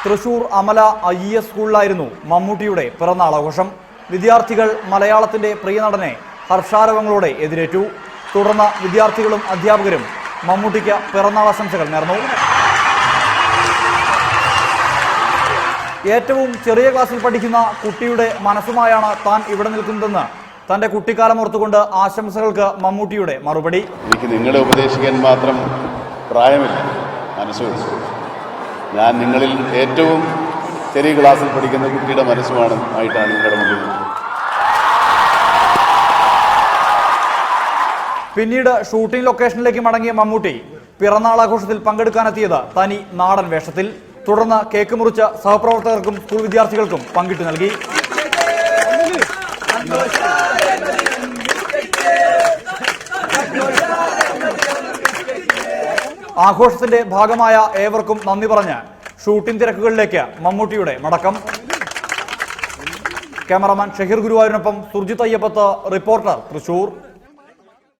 Thrissur Amala IES സ്കൂളിലായിരുന്നു മമ്മൂട്ടിയുടെ പിറന്നാൾ ആഘോഷം. വിദ്യാർത്ഥികൾ മലയാളത്തിന്റെ പ്രിയ നടനെ ഹർഷാരവങ്ങളോടെ എതിരേറ്റു. തുടർന്ന് വിദ്യാർത്ഥികളും അധ്യാപകരും മമ്മൂട്ടിക്ക് പിറന്നാൾ ആശംസകൾ നേർന്നു. ഏറ്റവും ചെറിയ ക്ലാസ്സിൽ പഠിക്കുന്ന കുട്ടിയുടെ മനസ്സുമായാണ് താൻ ഇവിടെ നിൽക്കുന്നതെന്ന് തന്റെ കുട്ടിക്കാലം ഓർത്തുകൊണ്ട് ആശംസകൾക്ക് മമ്മൂട്ടിയുടെ മറുപടി. എനിക്ക് നിങ്ങളെ ഉപദേശിക്കാൻ മാത്രം പ്രായമില്ല, മനസ്സുമില്ല. ഞാൻ നിങ്ങളിൽ ഏറ്റവും ചെറിയ ക്ലാസ്സിൽ പഠിക്കുന്ന കുട്ടിയുടെ മനസ്സുമായിട്ടാണ് നിങ്ങളുടെ മുന്നിൽ. പിന്നീട് ഷൂട്ടിംഗ് ലൊക്കേഷനിലേക്ക് മടങ്ങിയ മമ്മൂട്ടി പിറന്നാൾ ആഘോഷത്തിൽ പങ്കെടുക്കാനെത്തിയത് തനി നാടൻ വേഷത്തിൽ. തുടർന്ന് കേക്ക് മുറിച്ച് സഹപ്രവർത്തകർക്കും സ്കൂൾ വിദ്യാർത്ഥികൾക്കും പങ്കിട്ട് നൽകി. ആഘോഷത്തിന്റെ ഭാഗമായ ഏവർക്കും നന്ദി പറഞ്ഞ് ഷൂട്ടിംഗ് തിരക്കുകളിലേക്ക് മമ്മൂട്ടിയുടെ മടക്കം. ക്യാമറാമാൻ ഷഹീർ ഗുരുവായൂരിനൊപ്പം സുർജിത് അയ്യപ്പത്ത്, റിപ്പോർട്ടർ, തൃശൂർ.